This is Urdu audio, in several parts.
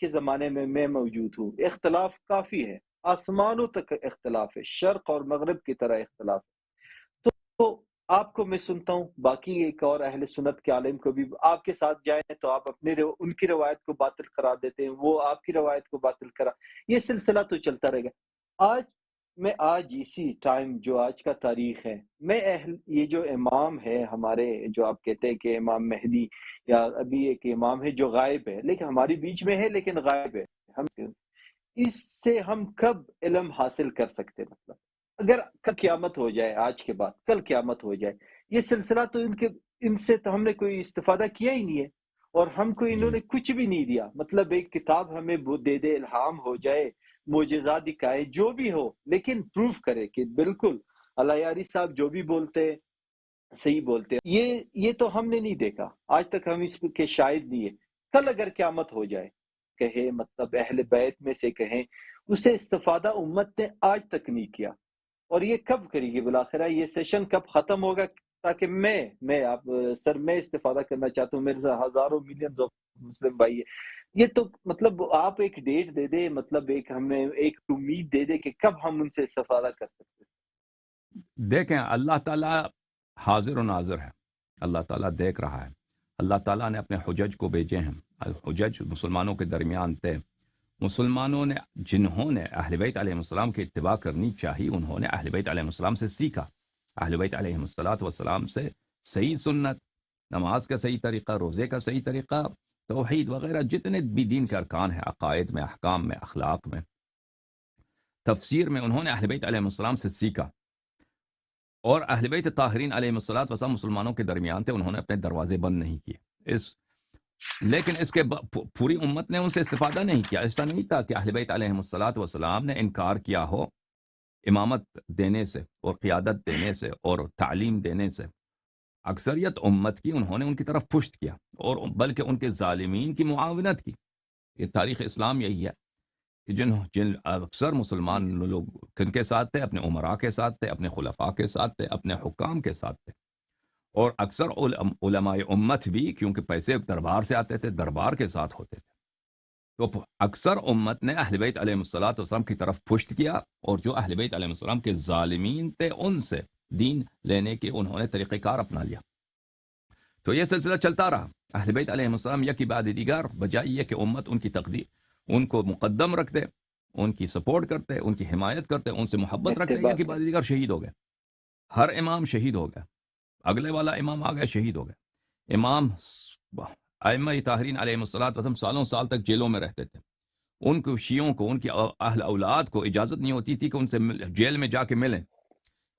کے زمانے میں موجود ہوں، اختلاف کافی ہے، آسمانوں تک اختلاف ہے، شرق اور مغرب کی طرح اختلاف ہے۔ تو آپ کو میں سنتا ہوں، باقی ایک اور اہل سنت کے عالم کو بھی آپ کے ساتھ جائیں تو آپ ان کی روایت کو باطل قرار دیتے ہیں، وہ آپ کی روایت کو باطل کرا، یہ سلسلہ تو چلتا رہے گا۔ آج اسی ٹائم جو آج کا تاریخ ہے، یہ جو امام ہے ہمارے، جو آپ کہتے ہیں کہ امام مہدی، یا ابھی ایک امام ہے جو غائب ہے لیکن ہماری بیچ میں ہے لیکن غائب ہے، ہم اس سے ہم کب علم حاصل کر سکتے؟ مطلب اگر کل قیامت ہو جائے، آج کے بعد کل قیامت ہو جائے، یہ سلسلہ تو ان سے تو ہم نے کوئی استفادہ کیا ہی نہیں ہے، اور ہم کو انہوں نے کچھ بھی نہیں دیا۔ مطلب ایک کتاب ہمیں دے دے، الہام ہو جائے، معجزہ دکھائے، جو بھی ہو، لیکن پروف کرے کہ بالکل اللہ یاری صاحب جو بھی بولتے صحیح بولتے ہیں۔ یہ تو ہم نے نہیں دیکھا آج تک، ہم اس کے شاہد نہیں ہے۔ کل اگر قیامت ہو جائے، کہے مطلب اہل بیت میں سے کہیں، اسے استفادہ امت نے آج تک نہیں کیا، اور یہ کب کرے گی بالآخرہ؟ یہ سیشن کب ختم ہوگا تاکہ میں آپ سر میں استفادہ کرنا چاہتا ہوں، میرے ساتھ ہزاروں ملینز آف مسلم بھائی ہے۔ یہ تو مطلب آپ ایک ڈیٹ دے دے، مطلب ہمیں ایک امید دے دے کہ کب ہم ان سے استفادہ کر سکتے ہیں۔ دیکھیں، اللہ تعالیٰ حاضر و ناظر ہے، اللہ تعالیٰ دیکھ رہا ہے۔ اللہ تعالیٰ نے اپنے حجج کو بھیجے ہیں، حجج مسلمانوں کے درمیان تھے۔ مسلمانوں نے، جنہوں نے اہل بیت علیہ السلام کی اتباع کرنی چاہی، انہوں نے اہل بیت علیہ السلام سے سیکھا، اہل بیت علیہ السلام سے صحیح سنت، نماز کا صحیح طریقہ، روزے کا صحیح طریقہ، توحید وغیرہ جتنے بھی دین کے ارکان ہیں، عقائد میں، احکام میں، اخلاق میں، تفسیر میں، انہوں نے اہل بیت علیہ السلام سے سیکھا۔ اور اہل بیت طاہرین علیہ السلام مسلمانوں کے درمیان تھے، انہوں نے اپنے دروازے بند نہیں کیے، لیکن اس کے پوری امت نے ان سے استفادہ نہیں کیا۔ ایسا نہیں تھا کہ اہل بیت علیہ السلام نے انکار کیا ہو امامت دینے سے اور قیادت دینے سے اور تعلیم دینے سے۔ اکثریت امت کی انہوں نے ان کی طرف پشت کیا، اور بلکہ ان کے ظالمین کی معاونت کی۔ یہ تاریخ اسلام یہی ہے کہ جن اکثر مسلمان لوگ کن کے ساتھ تھے؟ اپنے عمراء کے ساتھ تھے، اپنے خلفاء کے ساتھ تھے، اپنے حکام کے ساتھ تھے، اور اکثر علماء امت بھی، کیونکہ پیسے دربار سے آتے تھے، دربار کے ساتھ ہوتے تھے، تو اکثر امت نے اہل بیت علیہ السلام کی طرف پشت کیا، اور جو اہل بیت علیہ السلام کے ظالمین تھے ان سے دین لینے کے انہوں نے طریقہ کار اپنا لیا۔ تو یہ سلسلہ چلتا رہا۔ اہل بیت علیہ السلام یکی بعد دیگر، بجائے یہ کہ امت ان کی تقدیر ان کو مقدم رکھتے، ان کی سپورٹ کرتے، ان کی حمایت کرتے، ان سے محبت رکھتے، یکی بعد دیگر شہید ہو گئے۔ ہر امام شہید ہو گیا، اگلے والا امام آ گیا، شہید ہو گئے۔ امام ائمہ طاہرین علیہ السلام سالوں سال تک جیلوں میں رہتے تھے، ان کو شیعوں کو، ان کی اہل اولاد کو اجازت نہیں ہوتی تھی کہ ان سے جیل میں جا کے ملیں۔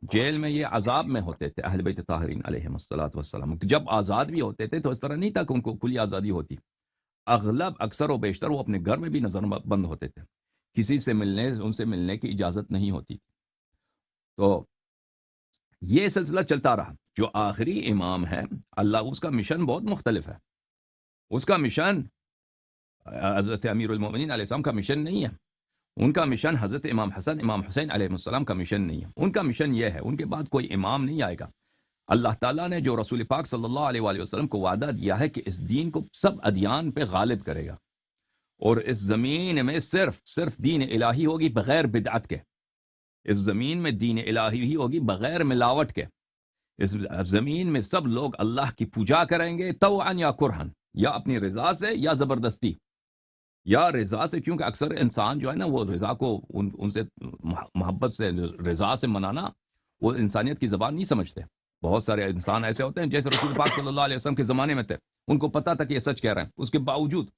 جیل میں یہ عذاب میں ہوتے تھے اہل بیت طاہرین علیہ السلام۔ جب آزاد بھی ہوتے تھے تو اس طرح نہیں تھا کہ ان کو کھلی آزادی ہوتی، اغلب، اکثر و بیشتر وہ اپنے گھر میں بھی نظر بند ہوتے تھے، کسی سے ان سے ملنے کی اجازت نہیں ہوتی تھی۔ تو یہ سلسلہ چلتا رہا۔ جو آخری امام ہے، اللہ، اس کا مشن بہت مختلف ہے۔ اس کا مشن حضرت امیر المومنین علیہ السلام کا مشن نہیں ہے، ان کا مشن حضرت امام حسن، امام حسین علیہ السلام کا مشن نہیں ہے۔ ان کا مشن یہ ہے، ان کے بعد کوئی امام نہیں آئے گا۔ اللہ تعالیٰ نے جو رسول پاک صلی اللہ علیہ وآلہ وسلم کو وعدہ دیا ہے کہ اس دین کو سب ادیان پہ غالب کرے گا، اور اس زمین میں صرف دین الہی ہوگی بغیر بدعت کے، اس زمین میں دین الہی ہی ہوگی بغیر ملاوٹ کے، اس زمین میں سب لوگ اللہ کی پوجا کریں گے، طوعاً یا کرہن، یا اپنی رضا سے یا زبردستی، یا رضا سے، کیونکہ اکثر انسان جو ہے نا، وہ رضا کو ان سے محبت سے، رضا سے منانا، وہ انسانیت کی زبان نہیں سمجھتے۔ بہت سارے انسان ایسے ہوتے ہیں جیسے رسول پاک صلی اللہ علیہ وسلم کے زمانے میں تھے، ان کو پتا تھا کہ یہ سچ کہہ رہے ہیں، اس کے باوجود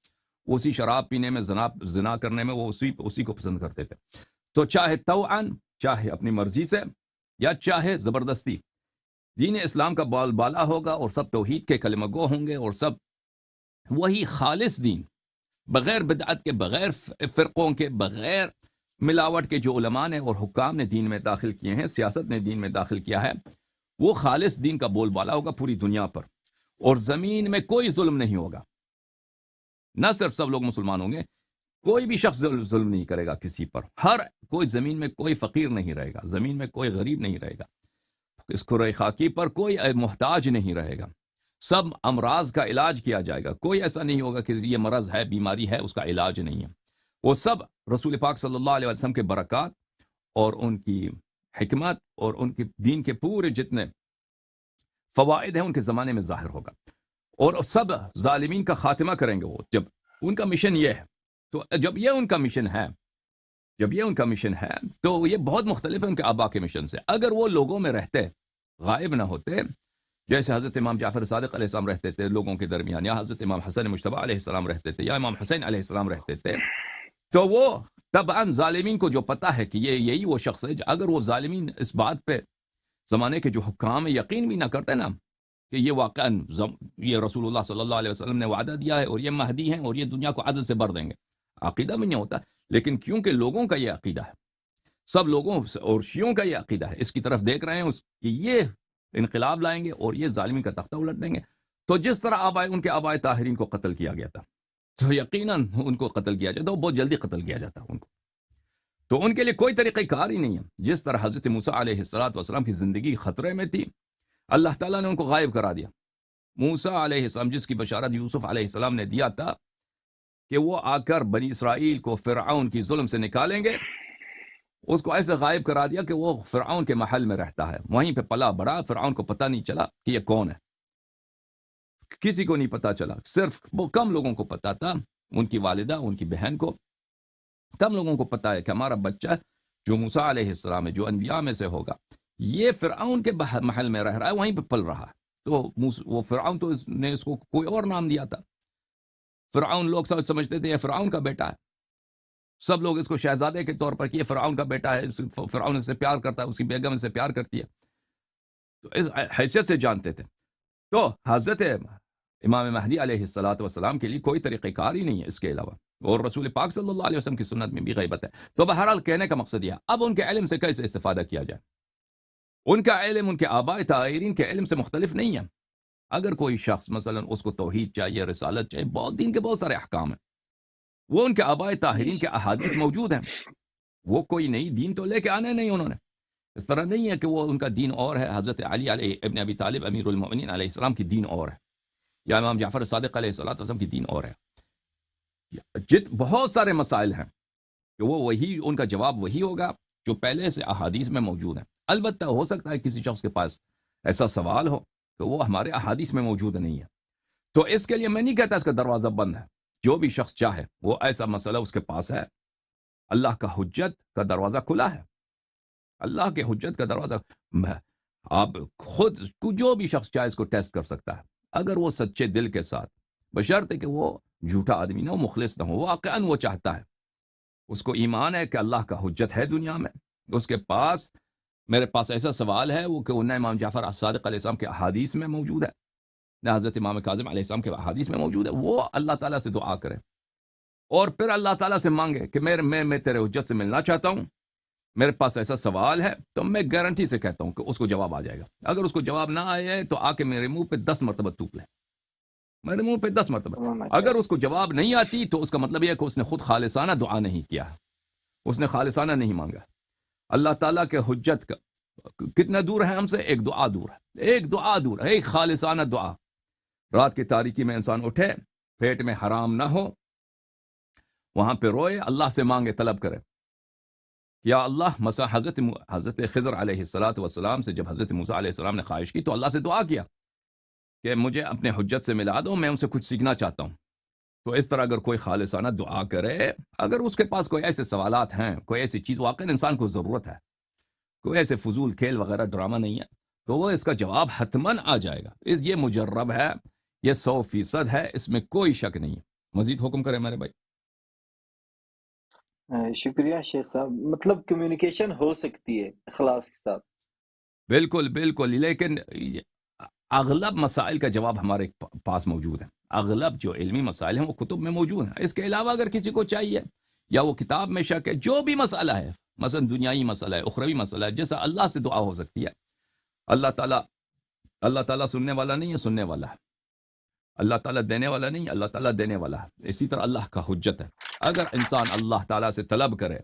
اسی شراب پینے میں، زنا کرنے میں، وہ اسی کو پسند کرتے تھے۔ تو چاہے طوعاً، چاہے اپنی مرضی سے، یا چاہے زبردستی، دین اسلام کا بال بالا ہوگا، اور سب توحید کے کلمہ گو ہوں گے، اور سب وہی خالص دین، بغیر بدعت کے، بغیر فرقوں کے، بغیر ملاوٹ کے، جو علماء نے اور حکام نے دین میں داخل کیے ہیں، سیاست نے دین میں داخل کیا ہے، وہ خالص دین کا بول بالا ہوگا پوری دنیا پر، اور زمین میں کوئی ظلم نہیں ہوگا۔ نہ صرف سب لوگ مسلمان ہوں گے، کوئی بھی شخص ظلم نہیں کرے گا کسی پر، کوئی زمین میں کوئی فقیر نہیں رہے گا، زمین میں کوئی غریب نہیں رہے گا، اس کرۂ خاکی پر کوئی محتاج نہیں رہے گا، سب امراض کا علاج کیا جائے گا. کوئی ایسا نہیں ہوگا کہ یہ مرض ہے، بیماری ہے، اس کا علاج نہیں ہے. وہ سب رسول پاک صلی اللہ علیہ وسلم کے برکات اور ان کی حکمت اور ان کی دین کے پورے جتنے فوائد ہیں ان کے زمانے میں ظاہر ہوگا. اور سب ظالمین کا خاتمہ کریں گے وہ. جب ان کا مشن یہ ہے، تو جب یہ ان کا مشن ہے تو یہ بہت مختلف ہے ان کے آبا کے مشن سے. اگر وہ لوگوں میں رہتے، غائب نہ ہوتے، جیسے حضرت امام جعفر صادق علیہ السلام رہتے تھے لوگوں کے درمیان، یا حضرت امام حسن مجتبی علیہ السلام رہتے تھے، یا امام حسین علیہ السلام رہتے تھے، تو وہ طبعاً ظالمین کو جو پتہ ہے کہ یہی وہ شخص ہے، اگر وہ ظالمین اس بات پہ زمانے کے جو حکام یقین بھی نہ کرتے نا کہ یہ واقعاً یہ رسول اللہ صلی اللہ علیہ وسلم نے وعدہ دیا ہے اور یہ مہدی ہیں اور یہ دنیا کو عدل سے بھر دیں گے، عقیدہ بھی نہیں ہوتا. لیکن کیونکہ لوگوں کا یہ عقیدہ ہے، سب لوگوں اور شیعوں کا یہ عقیدہ ہے، اس کی طرف دیکھ رہے ہیں کہ یہ انقلاب لائیں گے اور یہ ظالمین کا تختہ الٹ دیں گے. تو جس طرح ان کے آبائے طاہرین کو قتل کیا گیا تھا، تو یقیناً ان کو قتل کیا جاتا، بہت جلدی قتل کیا جاتا ان کو. تو ان کے لیے کوئی طریقہ کار ہی نہیں ہے. جس طرح حضرت موسیٰ علیہ السلام کی زندگی خطرے میں تھی، اللہ تعالیٰ نے ان کو غائب کرا دیا. موسیٰ علیہ السلام جس کی بشارت یوسف علیہ السلام نے دیا تھا کہ وہ آ کر بنی اسرائیل کو فرعون کی ظلم سے نکالیں گے، اس کو ایسے غائب کرا دیا کہ وہ فرعون کے محل میں رہتا ہے، وہیں پہ پلا بڑا. فرعون کو پتہ نہیں چلا کہ یہ کون ہے، کسی کو نہیں پتا چلا، صرف وہ کم لوگوں کو پتا تھا، ان کی والدہ، ان کی بہن کو، کم لوگوں کو پتا ہے کہ ہمارا بچہ جو موسیٰ علیہ السلام ہے، جو انبیاء میں سے ہوگا، یہ فرعون کے محل میں رہ رہا ہے، وہیں پہ پل رہا ہے. تو وہ فرعون تو نے اس کو کوئی اور نام دیا تھا. فرعون لوگ سمجھتے تھے یہ فرعون کا بیٹا ہے، سب لوگ اس کو شہزادے کے طور پر کہ یہ فرعون کا بیٹا ہے، فرعون اس سے پیار کرتا ہے، اس کی بیگم اس سے پیار کرتی ہے، تو اس حیثیت سے جانتے تھے. تو حضرت امام مہدی علیہ السلام کے لیے کوئی طریقہ کار ہی نہیں ہے اس کے علاوہ، اور رسول پاک صلی اللہ علیہ وسلم کی سنت میں بھی غیبت ہے. تو بہرحال کہنے کا مقصد یہ ہے، اب ان کے علم سے کیسے استفادہ کیا جائے. ان کا علم ان کے آباء طاہرین کے علم سے مختلف نہیں ہے. اگر کوئی شخص مثلا اس کو توحید چاہیے، رسالت چاہیے، بہت دین کے بہت سارے احکام ہیں، وہ ان کے آباء طاہرین کے احادیث موجود ہیں. وہ کوئی نئی دین تو لے کے آنے نہیں انہوں نے. اس طرح نہیں ہے کہ وہ ان کا دین اور ہے، حضرت علی ابن ابی طالب امیر المؤمنین علیہ السلام کی دین اور ہے، یا امام جعفر صادق علیہ السلام کی دین اور ہے. بہت سارے مسائل ہیں کہ وہ وہی، ان کا جواب وہی ہوگا جو پہلے سے احادیث میں موجود ہیں. البتہ ہو سکتا ہے کسی شخص کے پاس ایسا سوال ہو کہ وہ ہمارے احادیث میں موجود نہیں ہے، تو اس کے لیے میں نہیں کہتا اس کا دروازہ بند ہے. جو بھی شخص چاہے، وہ ایسا مسئلہ اس کے پاس ہے، اللہ کا حجت کا دروازہ کھلا ہے. اللہ کے حجت کا دروازہ، آپ خود جو بھی شخص چاہے اس کو ٹیسٹ کر سکتا ہے، اگر وہ سچے دل کے ساتھ، بشرطے کہ وہ جھوٹا آدمی نہ ہو، مخلص نہ ہو، واقعاً وہ چاہتا ہے، اس کو ایمان ہے کہ اللہ کا حجت ہے دنیا میں، اس کے پاس، میرے پاس ایسا سوال ہے وہ کہ نہ امام جعفر صادق علیہ السلام کے احادیث میں موجود ہے، نہ حضرت امام کاظم علیہ السلام کے احادیث میں موجود ہے. وہ اللہ تعالیٰ سے دعا کرے اور پھر اللہ تعالیٰ سے مانگے کہ میں تیرے حجت سے ملنا چاہتا ہوں، میرے پاس ایسا سوال ہے، تو میں گارنٹی سے کہتا ہوں کہ اس کو جواب آ جائے گا. اگر اس کو جواب نہ آئے تو آ کے میرے منہ پہ 10 مرتبہ تھوک لے، میرے منہ پہ 10 مرتبہ. اگر اس کو جواب نہیں آتی تو اس کا مطلب یہ ہے کہ اس نے خود خالصانہ دعا نہیں کیا، اس نے خالصانہ نہیں مانگا. اللہ تعالیٰ کے حجت کا کتنا دور ہے ہم سے؟ ایک دعا دور ہے، ایک دعا دور ہے، ایک خالصانہ دعا. رات کی تاریکی میں انسان اٹھے، پیٹ میں حرام نہ ہو، وہاں پہ روئے، اللہ سے مانگے، طلب کرے، یا اللہ. مثلا حضرت خضر علیہ السلام سے جب حضرت موسیٰ علیہ السلام نے خواہش کی تو اللہ سے دعا کیا کہ مجھے اپنے حجت سے ملا دو، میں ان سے کچھ سیکھنا چاہتا ہوں. تو اس طرح اگر کوئی خالصانہ دعا کرے، اگر اس کے پاس کوئی ایسے سوالات ہیں، کوئی ایسی چیز واقعا انسان کو ضرورت ہے، کوئی ایسے فضول کھیل وغیرہ ڈرامہ نہیں ہے، تو وہ اس کا جواب حتماً آ جائے گا. یہ مجرب ہے، یہ 100% ہے، اس میں کوئی شک نہیں ہے. مزید حکم کریں میرے بھائی. شکریہ شیخ صاحب. مطلب کمیونیکیشن ہو سکتی ہے اخلاص کے ساتھ. بالکل بالکل، لیکن اغلب مسائل کا جواب ہمارے پاس موجود ہے. اغلب جو علمی مسائل ہیں وہ کتب میں موجود ہیں. اس کے علاوہ اگر کسی کو چاہیے یا وہ کتاب میں شک ہے، جو بھی مسئلہ ہے، مثلا دنیائی مسئلہ ہے، اخروی مسئلہ ہے، جیسا اللہ سے دعا ہو سکتی ہے. اللہ تعالیٰ سننے والا نہیں ہے، سننے والا ہے. اللہ تعالیٰ دینے والا نہیں، اللہ تعالیٰ دینے والا ہے. اسی طرح اللہ کا حجت ہے. اگر انسان اللہ تعالیٰ سے طلب کرے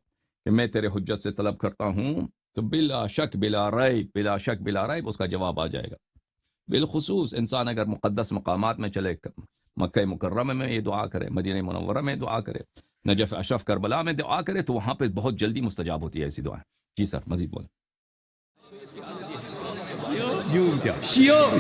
کہ میں تیرے حجت سے طلب کرتا ہوں، تو بلا شک بلا ریب اس کا جواب آ جائے گا. بالخصوص انسان اگر مقدس مقامات میں چلے، مکہ مکرمہ میں یہ دعا کرے، مدینہ منورہ میں دعا کرے، نجف اشرف کربلا میں دعا کرے، تو وہاں پہ بہت جلدی مستجاب ہوتی ہے ایسی دعائیں۔ جی سر مزید بولیں۔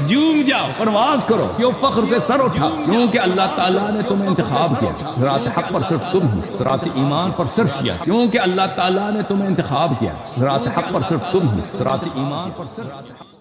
جھوم جاؤ، پرواز کرو، کیوں فخر سے سر اٹھا، کیونکہ اللہ تعالیٰ نے تمہیں انتخاب کیا، صراط حق پر صرف تم ہو، صراط ایمان پر صرف کیا، کیونکہ اللہ تعالیٰ نے تمہیں انتخاب کیا، صراط حق پر صرف تم ہو، صراط ایمان پر صرف